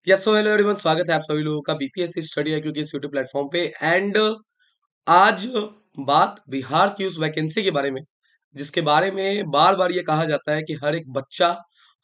Yes so hello everyone, स्वागत है आप सभी लोगों का बीपीएससी स्टडी है क्योंकि इस यूट्यूब प्लेटफॉर्म पे। एंड आज बात बिहार की उस वैकेंसी के बारे में जिसके बारे में बार बार ये कहा जाता है कि हर एक बच्चा,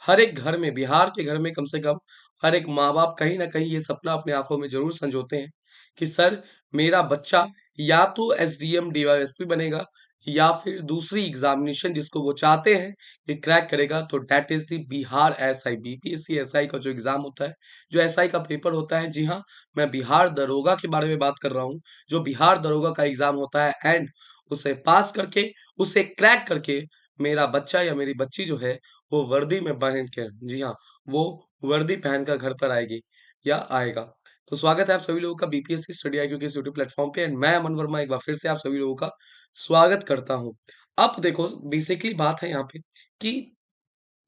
हर एक घर में, बिहार के घर में कम से कम हर एक माँ बाप कहीं ना कहीं ये सपना अपने आंखों में जरूर संजोते हैं कि सर मेरा बच्चा या तो एसडीएम डीवाईएसपी बनेगा या फिर दूसरी एग्जामिनेशन जिसको वो चाहते हैं कि क्रैक करेगा, तो that is the Bihar SI. BPSC SI का जो एग्जाम होता है, जो एसआई का पेपर होता है, जी हाँ, मैं बिहार दरोगा के बारे में बात कर रहा हूँ। जो बिहार दरोगा का एग्जाम होता है एंड उसे पास करके, उसे क्रैक करके मेरा बच्चा या मेरी बच्ची जो है वो वर्दी में पहन के, जी हाँ, वो वर्दी पहनकर घर पर आएगी या आएगा। तो स्वागत है आप सभी लोगों का बीपीएससी स्टडी आई क्योंकि इस यूट्यूब प्लेटफॉर्म पे। एंड मैं अमन वर्मा एक बार फिर से आप सभी लोगों का स्वागत करता हूँ। अब देखो, बेसिकली बात है यहाँ पे कि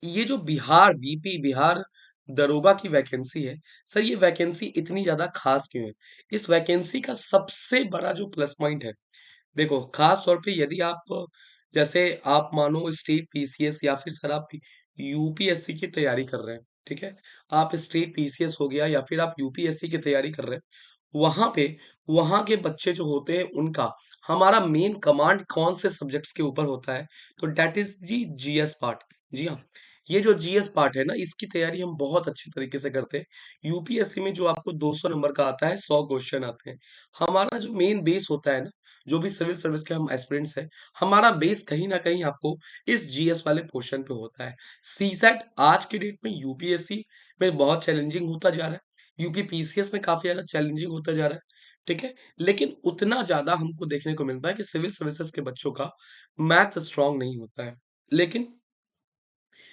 ये जो बिहार बिहार दरोगा की वैकेंसी है, सर ये वैकेंसी इतनी ज्यादा खास क्यों है? इस वैकेंसी का सबसे बड़ा जो प्लस पॉइंट है, देखो खास तौर पे यदि आप, जैसे आप मानो स्टेट पीसीएस या फिर सर आप यूपीएससी की तैयारी कर रहे हैं, ठीक है, आप स्टेट पीसीएस हो गया या फिर आप यूपीएससी की तैयारी कर रहे हैं, वहां पे वहां के बच्चे जो होते हैं उनका हमारा मेन कमांड कौन से सब्जेक्ट्स के ऊपर होता है? तो date is G GS part. जी हाँ, ये जो जीएस पार्ट है ना, इसकी तैयारी हम बहुत अच्छी तरीके से करते हैं। यूपीएससी में जो आपको 200 नंबर का आता है, 100 क्वेश्चन आते हैं। हमारा जो मेन बेस होता है ना, जो भी सिविल सर्विस के हम एस्पिरेंट्स हैं, हमारा बेस कहीं ना कहीं आपको इस जीएस वाले पोर्शन पे होता है। सीसेट आज के डेट में यूपीएससी में बहुत चैलेंजिंग होता जा रहा है, यूपी पीसीएस में काफी ज्यादा चैलेंजिंग होता जा रहा है, ठीक है। लेकिन उतना ज्यादा हमको देखने को मिलता है कि सिविल सर्विसेज के बच्चों का मैथ्स स्ट्रांग नहीं होता है। लेकिन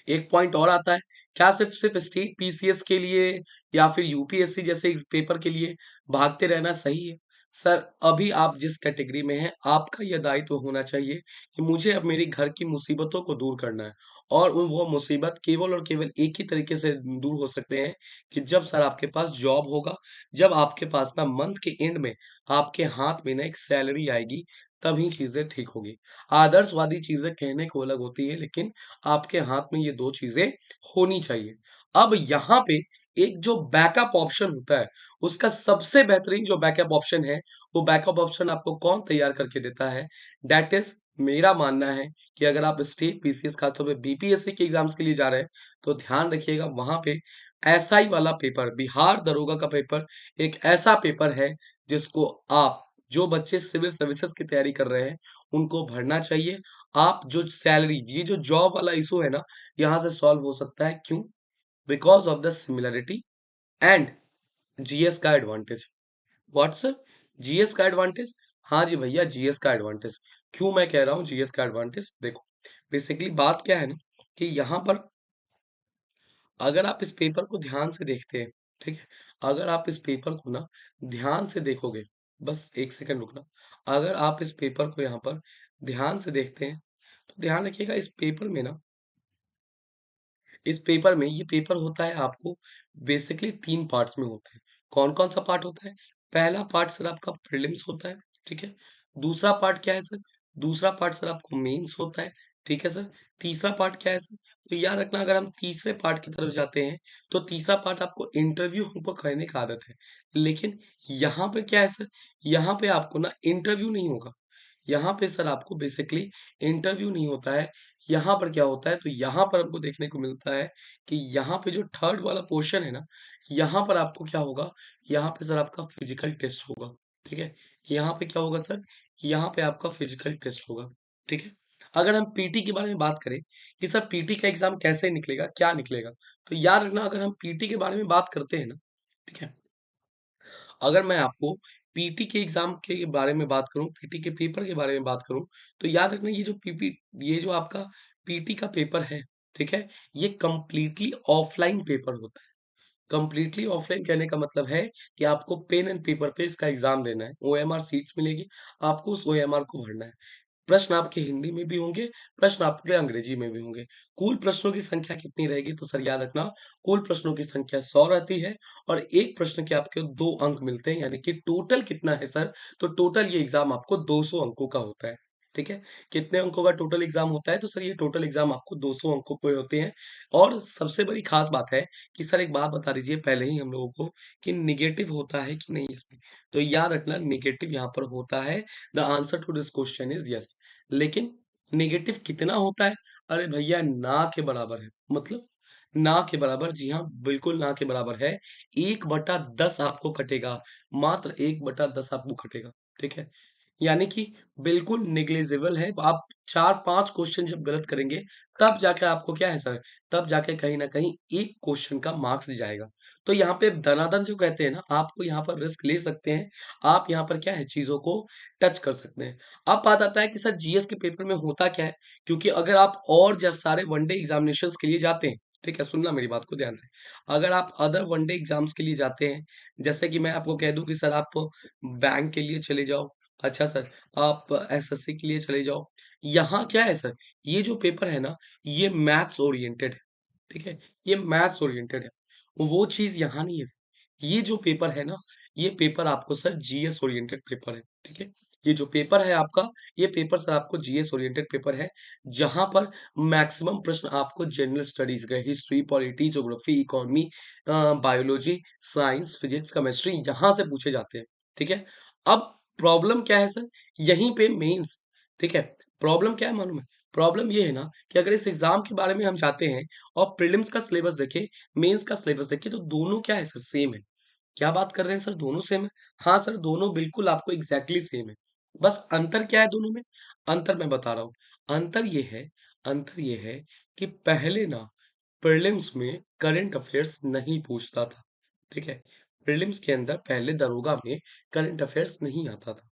एक पॉइंट और आता है, क्या सिर्फ सिर्फ स्टेट पीसीएस के लिए या फिर यूपीएससी जैसे इस पेपर के लिए भागते रहना सही है? सर अभी आप जिस कैटेगरी में हैं, आपका यह दायित्व होना चाहिए कि मुझे अब मेरी घर की मुसीबतों को दूर करना है। और वो मुसीबत केवल और केवल एक ही तरीके से दूर हो सकते हैं कि जब सर आपके पास जॉब होगा, जब आपके पास ना मंथ के एंड में आपके हाथ में ना एक सैलरी आएगी, तभी चीजें ठीक होगी। आदर्शवादी चीजें कहने को अलग होती है, लेकिन आपके हाथ में ये दो चीजें होनी चाहिए। अब यहाँ पे एक जो बैकअप ऑप्शन होता है, उसका सबसे बेहतरीन जो बैकअप ऑप्शन है, वो बैकअप ऑप्शन आपको कौन तैयार करके देता है? डेट इज, मेरा मानना है कि अगर आप स्टेट पीसीएस खासतौर पे बीपीएससी के एग्जाम्स के लिए जा रहे हैं, तो ध्यान रखिएगा वहां पे एसआई वाला पेपर, बिहार दरोगा का पेपर एक ऐसा पेपर है जिसको आप, जो बच्चे सिविल सर्विसेज की तैयारी कर रहे हैं, उनको भरना चाहिए। आप जो सैलरी, ये जो जॉब वाला इशू है ना, यहाँ से सॉल्व हो सकता है। क्यों? Because of the similarity and GS का एडवांटेज। What sir? जीएस का एडवांटेज? हाँ जी भैया, जीएस का एडवांटेज। क्यों मैं कह रहा हूँ जीएस का एडवांटेज? देखो, बेसिकली बात क्या है ना, कि यहाँ पर अगर आप इस पेपर को ध्यान से देखते हैं, ठीक है, अगर आप इस पेपर को ना ध्यान से देखोगे, बस एक सेकंड रुकना, अगर आप इस पेपर को यहाँ पर ध्यान से देखते हैं, तो ध्यान रखिएगा इस पेपर में ना, इस पेपर में, ये पेपर होता है आपको बेसिकली 3 पार्ट्स में होता है। कौन-कौन सा पार्ट होता है? पहला पार्ट सर आपका प्रीलिम्स होता है, ठीक है? दूसरा पार्ट क्या है सर? दूसरा पार्ट सर आपको मेंस होता है, ठीक है सर? तीसरा पार्ट क्या है सर? तो याद रखना, अगर हम तीसरे पार्ट की तरफ जाते हैं, तो तीसरा पार्ट आपको इंटरव्यू हमको करने का आदत है। लेकिन यहाँ पे क्या है सर? यहाँ पे आपको ना इंटरव्यू नहीं होगा। यहाँ पे सर आपको बेसिकली इंटरव्यू नहीं होता है। यहाँ पर क्या होता है, तो यहाँ पर हमको देखने को मिलता है कि यहाँ पे जो थर्ड वाला पोर्शन है ना, यहाँ पर आपको क्या होगा, यहाँ पे सर आपका फिजिकल टेस्ट होगा, ठीक है। यहाँ पे क्या होगा सर? यहाँ पे आपका फिजिकल टेस्ट होगा, ठीक है। अगर हम पीटी के बारे में बात करें कि सर पीटी का एग्जाम कैसे निकलेगा, क्या निकलेगा, तो याद रखना, अगर हम पीटी के बारे में बात करते हैं ना, ठीक है, अगर मैं आपको पीटी के एग्जाम के बारे में बात करूं, पीटी के पेपर के बारे में बात करूं, तो याद रखना ये जो पीपी, ये जो आपका पीटी का पेपर है, ठीक है, ये कंप्लीटली ऑफलाइन पेपर होता है। कंप्लीटली ऑफलाइन कहने का मतलब है कि आपको पेन एंड पेपर पे इसका एग्जाम देना है, ओएमआर सीट्स मिलेगी, आपको उस ओएमआर को भरना है। प्रश्न आपके हिंदी में भी होंगे, प्रश्न आपके अंग्रेजी में भी होंगे। कुल प्रश्नों की संख्या कितनी रहेगी? तो सर याद रखना, कुल प्रश्नों की संख्या 100 रहती है और एक प्रश्न के आपके 2 अंक मिलते हैं, यानी कि टोटल कितना है सर? तो टोटल ये एग्जाम आपको 200 अंकों का होता है। ठीक है? कितने अंकों का टोटल एग्ज़ाम होता है? तो सर ये टोटल एग्ज़ाम आपको 200 अंकों के होते हैं और सबसे बड़ी ख़ास बात है कि सर एक बात बता दीजिए पहले ही हम लोगों को कि नेगेटिव होता है कि नहीं इसमें? तो याद रखना नेगेटिव यहाँ पर होता है, the answer to this question is yes. लेकिन नेगेटिव कितना होता है? अरे भैया ना के बराबर है। मतलब ना के बराबर, जी हाँ, बिल्कुल ना के बराबर है। 1/10 आपको कटेगा, मात्र 1/10 आपको कटेगा, ठीक है? यानी कि बिल्कुल नेग्लिजिबल है। आप 4-5 क्वेश्चन जब गलत करेंगे, तब जाके आपको क्या है सर, तब जाके कहीं न कहीं 1 क्वेश्चन का मार्क्स जाएगा। तो यहाँ पे धनाधन जो कहते हैं ना, आपको यहाँ पर रिस्क ले सकते हैं। आप यहाँ पर क्या है, चीज़ों को टच कर सकते हैं। अब बात आता है कि सर जीएस के पेपर में होता क्या है? क्योंकि अगर आप और ज सारे वनडे एग्ज़ामिनेशंस के लिए जाते हैं, ठीक है? सुनना मेरी बात को ध्यान से। अगर आप अदर वनडे एग्ज़ाम्स के लिए जाते हैं, जैसे कि मैं आपको कह दूँ कि सर आप बैंक के लिए चले जाओ, अच्छा सर, आप एसएससी के लिए चले जाओ। यहाँ क्या है सर, ये जो पेपर है ना, ये मैथ्स ओरिएंटेड है, ठीक है? ये मैथ्स ओरिएंटेड है। वो चीज़ यहाँ नहीं है सर। ये जो पेपर है ना, ये पेपर आपको सर जीएस ओरिएंटेड पेपर है, ठीक है? ये जो पेपर है आपका, ये पेपर सर आपको जीएस ओरिएंटेड पेपर है, जहाँ पर मैक्सिमम प्रश्न आपको जनरल स्टडीज़ के history, polity, geography, economy biology, science, physics, chemistry यहाँ से पूछे जाते हैं, ठीक है? अब प्रॉब्लम क्या है सर? यहीं पे मेंस, ठीक है? प्रॉब्लम क्या है मालूम है? प्रॉब्लम ये है ना कि अगर इस एग्ज़ाम के बारे में हम जानते हैं और प्रीलिम्स का सिलेबस देखें, मेंस का सिलेबस देखें तो दोनों क्या है सर सेम है। क्या बात कर रहे हैं सर दोनों सेम है? हाँ सर, दोनों बिल्कुल आपको एग्ज़ैक्टली सेम है। बस अंतर क्या है दोनों में? अंतर मैं बता रहा हूँ। अंतर ये है अंतर ये है कि पहले ना प्रीलिम्स में करंट अफेयर्स नहीं पूछता था, ठीक है? प्रीलिम्स के अंदर पहले दरोगा में करंट अफेयर्स नहीं आता था।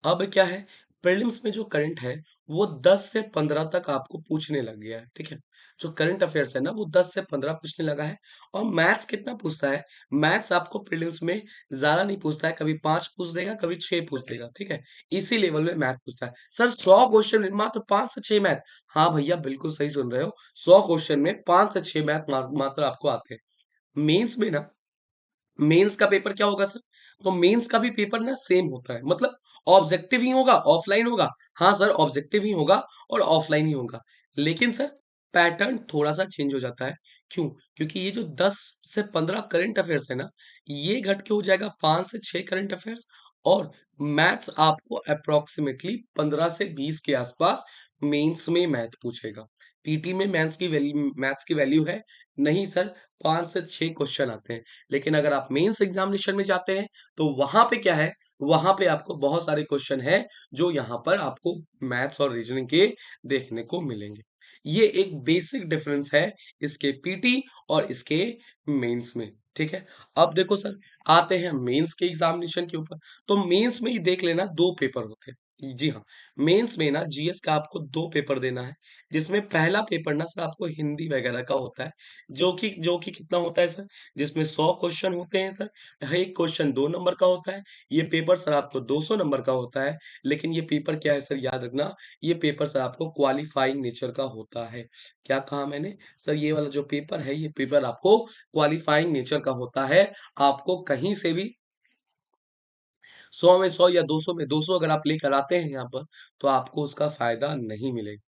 अब क्या है, प्रीलिम्स में जो करंट है, वो 10 से 15 तक आपको पूछने लग गया है, ठीक है? जो करंट अफेयर्स है ना, वो 10 से 15 पूछने लगा है और मैथ्स कितना पूछता है? मैथ्स आपको प्रीलिम्स में ज़्यादा नहीं पूछता है, कभी 5 पूछ देगा, कभी 6 पूछ देगा, ठीक है? इसी लेवल में मैथ पूछता है। सर 100 क्वेश्चन में मात्र 5 से 6 मैथ। हाँ भैया, बिल्कुल सही सुन रहे हो। 100 क्वेश्चन में 5 से 6 मैथ मात्र आपको आते हैं। मेंस में ना, मेंस का पेपर क्या होगा सर? तो मेंस का भी पेपर ना सेम होता है। मतलब ऑब्जेक्टिव ही होगा, ऑफलाइन होगा। हाँ सर, ऑब्जेक्टिव ही होगा और ऑफलाइन ही होगा। लेकिन सर पैटर्न थोड़ा-सा चेंज हो जाता है। क्यों? क्योंकि ये जो 10 से 15 करंट अफेयर्स है ना, ये घट के हो जाएगा 5 से 6 करंट अफेयर्स और मैथ्स आपको अप्रॉक्सिमेटली 15 से 20 के आसपास मेंस में मैथ पूछेगा। पीटी में मैथ्स की वैल्यू है? नहीं सर, 5 से 6 क्वेश्चन आते हैं। लेकिन अगर आप मेंस एग्जामिनेशन में जाते हैं तो वहां पे क्या है, वहां पे आपको बहुत सारे क्वेश्चन हैं जो यहाँ पर आपको मैथ्स और रीजनिंग के देखने को मिलेंगे। ये एक बेसिक डिफरेंस है इसके पीटी और इसके मेंस में, ठीक है? अब देखो सर, आते हैं मेंस के एग्जामिनेशन के ऊपर। तो मेंस में ही देख लेना, दो पेपर होते हैं। जी हाँ, मेंस में ना जीएस का आपको दो पेपर देना है, जिसमें पहला पेपर ना सर आपको हिंदी वगैरह का होता है, जो कि कितना होता है सर, जिसमें 100 क्वेश्चन होते हैं सर। एक क्वेश्चन 2 नंबर का होता है। ये पेपर सर आपको 200 नंबर का होता है। लेकिन ये पेपर क्या है सर, याद रखना, ये पेपर सर आपको क्वालीफाइंग नेचर का होता है। क्या कहा मैंने? सर ये वाला जो पेपर है, ये पेपर आपको क्वालीफाइंग नेचर का होता है। आपको कहीं से भी 100 में 100 या 200 में 200 अगर आप लेकर आते हैं यहाँ पर, तो आपको उसका फ़ायदा नहीं मिलेगा।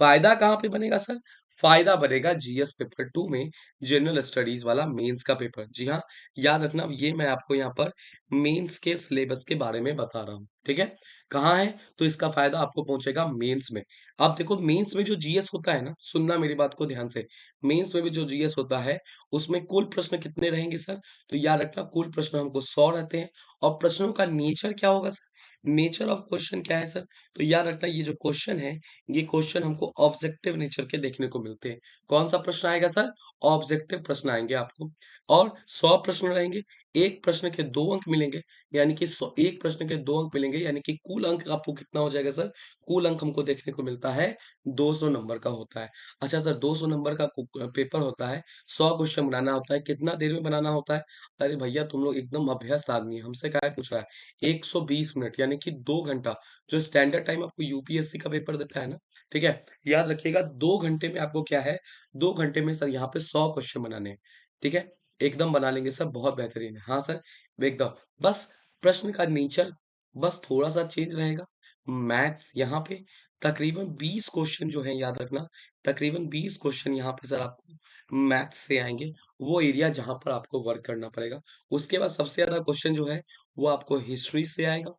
फ़ायदा कहाँ पे बनेगा सर? फ़ायदा बनेगा जीएस पेपर 2 में, जनरल स्टडीज़ वाला मेंस का पेपर। जी हाँ, याद रखना, ये मैं आपको यहाँ पर मेंस के सिलेबस के बारे में बता रहा हूँ, ठीक है? कहाँ है? तो इसका फ़ायदा आपको पहुँचेगा मेंस में। अब देखो मेंस में जो जीएस होता है ना, सुनना मेरी बात को ध्यान से। मेंस में भी जो जीएस होता है, उसमें कुल प्रश्न कितने रहेंगे सर? तो याद रखना, कुल प्रश्न हमको 100 रहते हैं। और प्रश्नों का नेचर क्या होगा सर? नेचर ऑफ क्वेश्चन क्या है सर? तो याद रखना, ये जो क्वेश्चन है, ये क्वेश्चन हमको ऑब्जेक्टिव नेचर के देखने को मिलते हैं। कौन सा प्रश्न आएगा सर? ऑब्जेक्टिव प्रश्न आएंगे आपको और 100 प्रश्न रहेंगे। एक प्रश्न के 2 अंक मिलेंगे, यानी कि 100 एक प्रश्न के 2 अंक मिलेंगे, यानी कि कुल अंक आपको कितना हो जाएगा सर? कुल अंक हमको देखने को मिलता है 200 नंबर का होता है। अच्छा सर, 200 नंबर का पेपर होता है, 100 क्वेश्चन बनाना होता है, कितना देर में बनाना होता है? अरे भैया, तुम लोग एकदम अभ्यस्त आदमी है, हमसे काहे पूछ रहा है? 120 मिनट यानी कि 2 घंटा, जो स्टैंडर्ड टाइम आपको यूपीएससी का पेपर देता है ना, ठीक है? याद रखिएगा, 2 घंटे में आपको क्या है, 2 घंटे में सर यहाँ पे 100 क्वेश्चन बनाने हैं, ठीक है? एकदम बना लेंगे सर, बहुत बेहतरीन है। हाँ सर, एकदम। बस प्रश्न का नेचर बस थोड़ा-सा चेंज रहेगा। मैथ्स यहाँ पे तकरीबन 20 क्वेश्चन जो है याद रखना, तकरीबन 20 क्वेश्चन यहाँ पे सर आपको मैथ्स से आएंगे, वो एरिया जहाँ पर आपको वर्क करना पड़ेगा। उसके बाद सबसे ज्यादा क्वेश्चन जो है वो आपको हिस्ट्री से आएगा,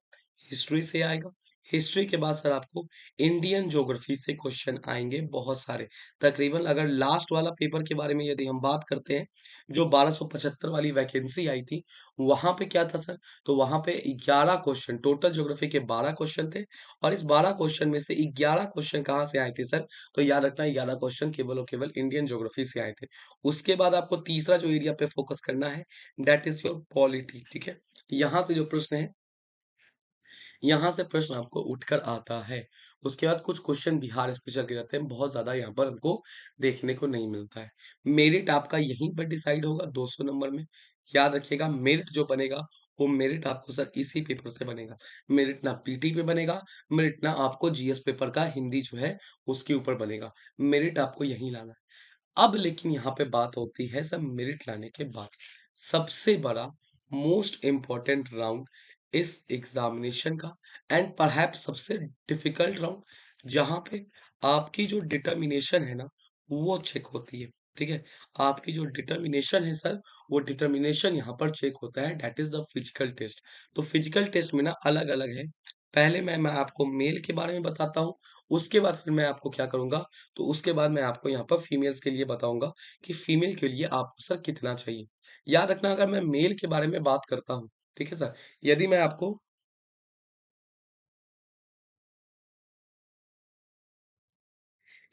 हिस्ट्री से आएगा। हिस्ट्री के बाद सर आपको इंडियन ज्योग्राफी से क्वेश्चन आएंगे बहुत सारे। तकरीबन अगर लास्ट वाला पेपर के बारे में यदि हम बात करते हैं, जो 1275 वाली वैकेंसी आई थी, वहां पे क्या था सर, तो वहां पे 11 क्वेश्चन, टोटल ज्योग्राफी के 12 क्वेश्चन थे, और इस 12 क्वेश्चन में से 11 क्वेश्चन कहाँ से आए थे सर, तो याद रखना 11 क्वेश्चन केवल और केवल इंडियन ज्योग्राफी से आए थे। उसके बाद आपको तीसरा जो एरिया पे फोकस करना है, दैट इज योर पॉलिटी। ठीक है, यहाँ से जो प्रश्न है, यहाँ से प्रश्न आपको उठकर आता है। उसके बाद कुछ क्वेश्चन बिहार स्पेशल के रहते हैं, बहुत ज्यादा यहाँ पर हमको देखने को नहीं मिलता है। मेरिट आपका यहीं पर डिसाइड होगा 200 नंबर में। याद रखिएगा, मेरिट जो बनेगा वो मेरिट आपको सर इसी पेपर से बनेगा। मेरिट ना पीटी पे बनेगा, मेरिट ना आपको जीएस पेपर का हिंदी जो है उसके ऊपर बनेगा। मेरिट आपको यहीं लाना है। अब लेकिन यहाँ पे बात होती है सब मेरिट लाने के बाद, सबसे बड़ा मोस्ट इम्पोर्टेंट राउंड इस एग्जामिनेशन का, एंड परहैप्स सबसे डिफिकल्ट राउंड, जहां पे आपकी जो डिटर्मिनेशन है ना वो चेक होती है। ठीक है, आपकी जो डिटर्मिनेशन है सर, वो डिटर्मिनेशन यहाँ पर चेक होता है, that is the physical test. तो फिजिकल टेस्ट में ना अलग अलग है। पहले मैं आपको मेल के बारे में बताता हूँ, उसके बाद फिर मैं आपको क्या करूंगा, तो उसके बाद मैं आपको यहाँ पर फीमेल्स के लिए बताऊंगा कि फीमेल के लिए आपको सर कितना चाहिए। याद रखना, अगर मैं मेल के बारे में बात करता हूँ, ठीक है सर, यदि मैं आपको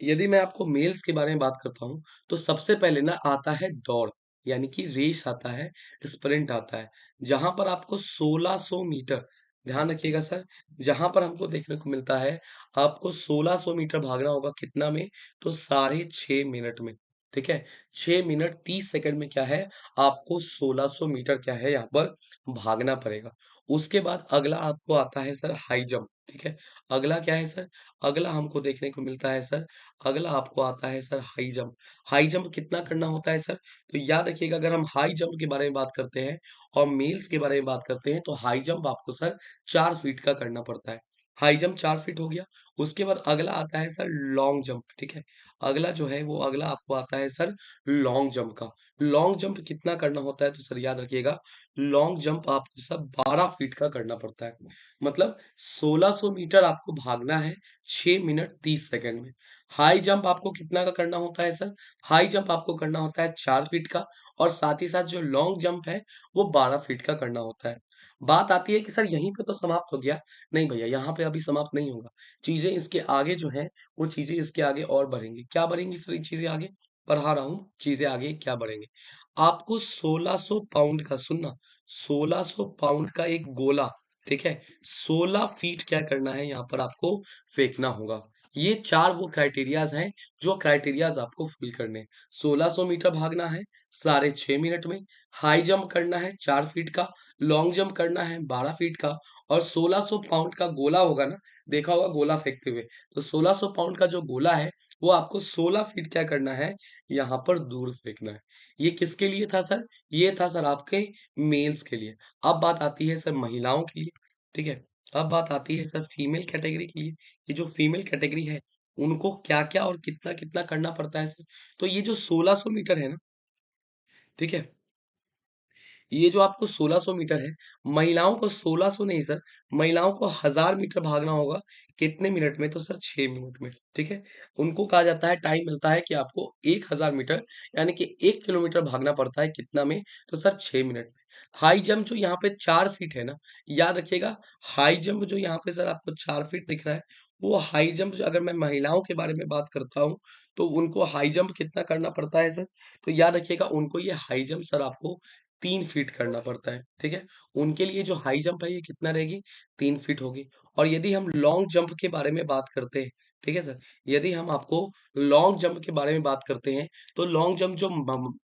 यदि मैं आपको मेल्स के बारे में बात करता हूँ, तो सबसे पहले ना आता है दौड़, यानी कि रेस आता है, स्प्रिंट आता है, जहां पर आपको 1600 मीटर, ध्यान रखिएगा सर, जहां पर हमको देखने को मिलता है आपको 1600 मीटर भागना होगा, कितना में, तो 6.5 मिनट में। ठीक है, 6 मिनट 30 सेकंड में क्या है, आपको 1600 मीटर क्या है यहाँ पर भागना पड़ेगा। उसके बाद अगला आपको आता है सर हाई जंप। ठीक है, अगला क्या है सर, अगला हमको देखने को मिलता है सर, अगला आपको आता है sir high jump. High jump कितना करना होता है सर, तो याद रखिएगा, अगर हम हाई जंप के बारे में बात करते हैं और मेल्स के बारे में बात करते हैं, तो हाई जंप आपको सर 4 फीट का करना पड़ता है। हाई जंप 4 फीट हो गया। उसके बाद अगला आता है सर लॉन्ग जंप। ठीक है, अगला जो है वो अगला आपको आता है सर लॉन्ग जंप का। लॉन्ग जंप कितना करना होता है, तो सर याद रखिएगा, लॉन्ग जंप आपको सब 12 फीट का करना पड़ता है। मतलब 1600 मीटर आपको भागना है 6 मिनट 30 सेकंड में। हाई जंप आपको कितना का करना होता है सर, हाई जंप आपको करना होता है 4 फीट का, और साथ ही साथ जो लॉन्ग जंप है वो 12 फीट का करना होता है। बात आती है कि सर यहीं पे तो समाप्त हो गया, नहीं भैया, यहाँ पे अभी समाप्त नहीं होगा। चीजें इसके आगे जो है, वो चीजें इसके आगे और बढ़ेंगी। क्या बढ़ेंगी सर ये चीजें आगे, पढ़ा रहा हूँ चीजें आगे क्या बढ़ेंगे। आपको 1600 पाउंड का, सुनना, 1600 पाउंड का एक गोला, ठीक है, 16 फीट क्या करना है यहाँ पर आपको फेंकना होगा। ये चार वो क्राइटेरियाज हैं जो क्राइटेरियाज आपको फिल करने हैं। 1600 मीटर भागना है 6.5 मिनट में, हाई जंप करना है 4 फीट का, लॉन्ग जंप करना है 12 फीट का, और 1600 पाउंड का गोला होगा ना, देखा होगा गोला फेंकते हुए, तो 1600 पाउंड का जो गोला है वो आपको 16 फीट क्या करना है, यहाँ पर दूर फेंकना है। ये किसके लिए था सर, ये था सर आपके मेल्स के लिए। अब बात आती है सर महिलाओं के लिए। ठीक है, अब बात आती है सर फीमेल कैटेगरी के लिए। ये जो फीमेल कैटेगरी है, उनको क्या क्या और कितना कितना करना पड़ता है सर, तो ये जो 1600 मीटर है ना, ठीक है, ये जो आपको 1600 मीटर है, महिलाओं को 1600 नहीं सर, महिलाओं को 1000 मीटर भागना होगा, कितने मिनट में, तो सर 6 मिनट में। ठीक है, उनको कहा जाता है, टाइम मिलता है कि आपको 1000 मीटर, यानी कि 1 किलोमीटर भागना पड़ता है, कितना में, तो सर 6 मिनट में। हाई जंप जो यहाँ पे 4 फीट है ना, याद रखिएगा, हाई जंप जो यहाँ पे सर आपको 4 फीट दिख रहा है, वो हाई जंप जो, अगर मैं महिलाओं के बारे में बात करता हूँ, तो उनको हाई जंप कितना करना पड़ता है सर, तो याद रखिएगा, उनको ये हाई जंप सर आपको 3 फीट करना पड़ता है। ठीक है, उनके लिए जो हाई जंप है ये कितना रहेगी, 3 फीट होगी। और यदि हम लॉन्ग जंप के बारे में बात करते हैं, ठीक है सर, यदि हम आपको लॉन्ग जंप के बारे में बात करते हैं, तो लॉन्ग जंप जो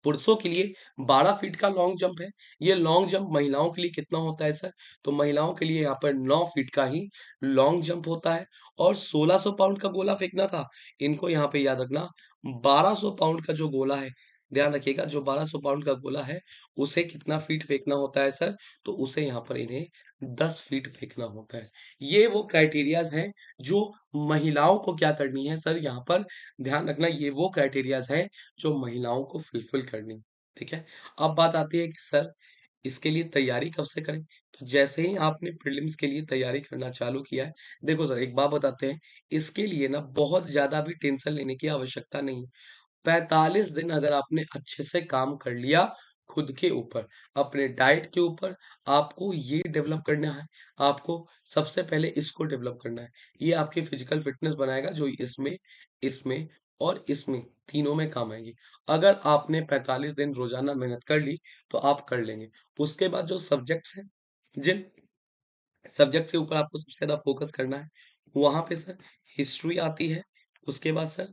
पुरुषों के लिए 12 फीट का लॉन्ग जंप है, ये लॉन्ग जंप महिलाओं के लिए कितना होता है सर, तो महिलाओं के लिए यहाँ पर 9 फीट का ही लॉन्ग जंप होता है। और 1600 पाउंड का गोला फेंकना था, इनको यहाँ पे याद रखना, 1200 पाउंड का जो गोला है, ध्यान रखिएगा, जो 1200 पाउंड का गोला है उसे कितना फीट फेंकना होता है सर, तो उसे यहाँ पर इन्हें 10 फीट फेंकना होता है। ये वो क्राइटेरियाज हैं जो महिलाओं को क्या करनी है सर, यहाँ पर ध्यान रखना, ये वो क्राइटेरियाज हैं जो महिलाओं को फुलफिल करनी। ठीक है, अब बात आती है कि सर इसके लिए तैयारी कब से करें। तो जैसे ही आपने प्रीलिम्स के लिए तैयारी करना चालू किया है, देखो सर एक बात बताते हैं, इसके लिए ना बहुत ज्यादा भी टेंशन लेने की आवश्यकता नहीं। 45 दिन अगर आपने अच्छे से काम कर लिया खुद के ऊपर, अपने डाइट के ऊपर, आपको ये डेवलप करना है, आपको सबसे पहले इसको डेवलप करना है। ये आपकी फिजिकल फिटनेस बनाएगा जो इसमें इसमें और इसमें तीनों में काम आएगी। अगर आपने 45 दिन रोजाना मेहनत कर ली तो आप कर लेंगे। उसके बाद जो सब्जेक्ट्स हैं, जिन सब्जेक्ट के ऊपर आपको सबसे ज्यादा फोकस करना है, वहां पे सर हिस्ट्री आती है, उसके बाद सर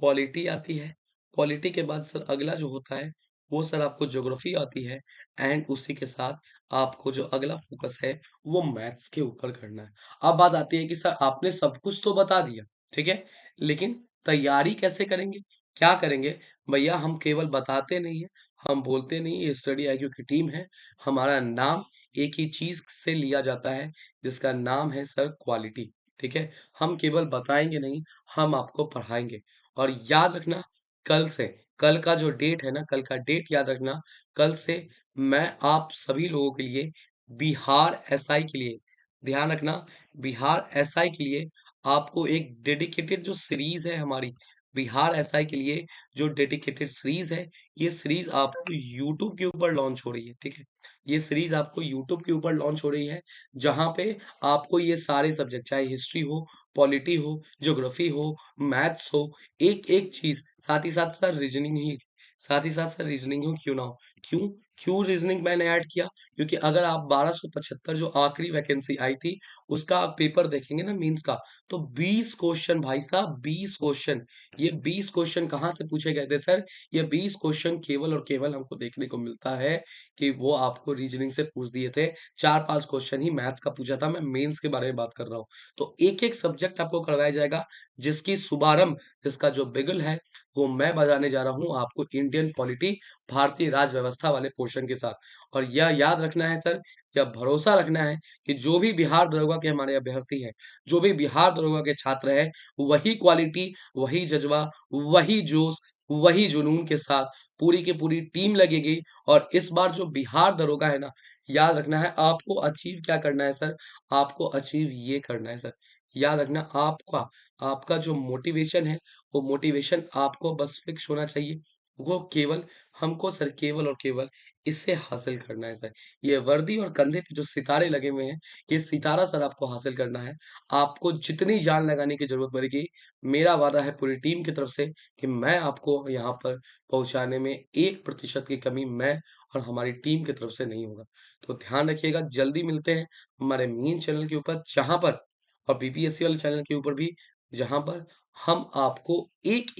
पॉलिटी आती है, पॉलिटी के बाद सर अगला जो होता है वो सर आपको ज्योग्राफी आती है, एंड उसी के साथ आपको जो अगला फोकस है वो मैथ्स के ऊपर करना है। अब बात आती है कि सर आपने सब कुछ तो बता दिया, ठीक है, लेकिन तैयारी कैसे करेंगे, क्या करेंगे। भैया हम केवल बताते नहीं है, हम बोलते नहीं, ये स्टडी आईक्यू की टीम है। हमारा नाम एक ही चीज से लिया जाता है जिसका नाम है सर क्वालिटी। ठीक है, हम केवल बताएंगे नहीं, हम आपको पढ़ाएंगे। और याद रखना, कल से, कल का जो डेट है ना, कल का डेट याद रखना, कल से मैं आप सभी लोगों के लिए बिहार एसआई के लिए, ध्यान रखना, बिहार एसआई के लिए आपको एक डेडिकेटेड जो सीरीज है हमारी, बिहार एसआई के लिए जो डेडिकेटेड सीरीज है, ये सीरीज आपको यूट्यूब के ऊपर लॉन्च हो रही है। ठीक है, ये सीरीज आपको यूट्यूब के ऊपर लॉन्च हो रही है, जहां पे आपको ये सारे सब्जेक्ट, चाहे हिस्ट्री हो, पॉलिटी हो, ज्योग्राफी हो, मैथ्स हो, एक एक चीज, साथ ही साथ सर रीजनिंग ही, साथ ही साथ सर रीजनिंग हो क्यों ना हो। क्यों, क्यों रीजनिंग मैंने ऐड किया, क्योंकि अगर आप 1275 जो आखिरी वैकेंसी आई थी उसका आप पेपर देखेंगे ना मींस का, तो 20 क्वेश्चन भाई साहब, 20 क्वेश्चन, ये 20 क्वेश्चन कहाँ से पूछे गए थे सर, ये 20 क्वेश्चन केवल और केवल हमको देखने को मिलता है कि वो आपको रीजनिंग से पूछ दिए थे। 4-5 क्वेश्चन ही मैथ्स का पूछा था, मैं मेंस के बारे में बात कर रहा हूँ। तो एक एक सब्जेक्ट आपको करवाया जाएगा, जिसकी शुभारंभ, जिसका जो बिगुल है वो मैं बजाने जा रहा हूँ आपको इंडियन पॉलिटी, भारतीय राज व्यवस्था वाले पोर्शन के साथ। और यह याद रखना है सर, यह भरोसा रखना है कि जो भी बिहार दरोगा के हमारे अभ्यर्थी हैं, जो भी बिहार दरोगा के छात्र हैं, वही क्वालिटी, वही जज्बा, वही जोश, वही जुनून के साथ पूरी की पूरी टीम लगेगी। और इस बार जो बिहार दरोगा है ना, याद रखना है आपको अचीव क्या करना है सर, आपको अचीव ये करना है सर, याद रखना, आपका आपका जो मोटिवेशन है, वो मोटिवेशन आपको बस फिक्स होना चाहिए, वो केवल हमको सर केवल और केवल इससे हासिल करना है सर। ये वर्दी और कंधे पे जो सितारे लगे हुए हैं, ये सितारा सर आपको हासिल करना है। आपको जितनी जान लगाने की जरूरत पड़ेगी, मेरा वादा है पूरी टीम की तरफ से कि मैं आपको यहाँ पर पहुंचाने में 1% की कमी मैं और हमारी टीम की तरफ से नहीं होगा। तो ध्यान रखिएगा, जल्दी मिलते हैं हमारे मेन चैनल के ऊपर, जहां पर, और बीपीएससी वाले चैनल के ऊपर भी, जहां पर हम आपको एक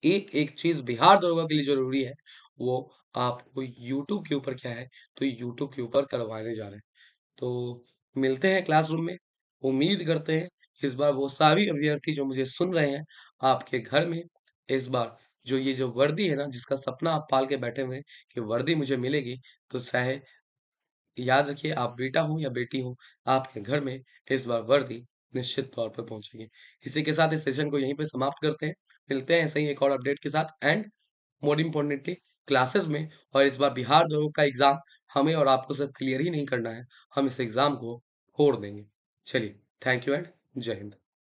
एक एक चीज बिहार दरोगा के लिए जरूरी है, वो आपको यूट्यूब के ऊपर क्या है, तो यूट्यूब के ऊपर करवाने जा रहे हैं। तो मिलते हैं क्लासरूम में। उम्मीद करते हैं इस बार वो सभी अभ्यर्थी जो मुझे सुन रहे हैं आपके घर में, इस बार जो ये जो वर्दी है ना, जिसका सपना आप पाल के बैठे हुए हैं कि वर्दी मुझे मिलेगी, तो चाहे याद रखिए आप बेटा हो या बेटी हो, आपके घर में इस बार वर्दी निश्चित तौर पर पहुंचेगी। इसी के साथ इस सेशन को यहीं पे समाप्त करते हैं। मिलते हैं ऐसे ही एक और अपडेट के साथ, एंड मोर इम्पोर्टेंटली क्लासेस में। और इस बार बिहार दरोगा का एग्जाम हमें और आपको सिर्फ क्लियर ही नहीं करना है, हम इस एग्जाम को फोड़ देंगे। चलिए, थैंक यू एंड जय हिंद।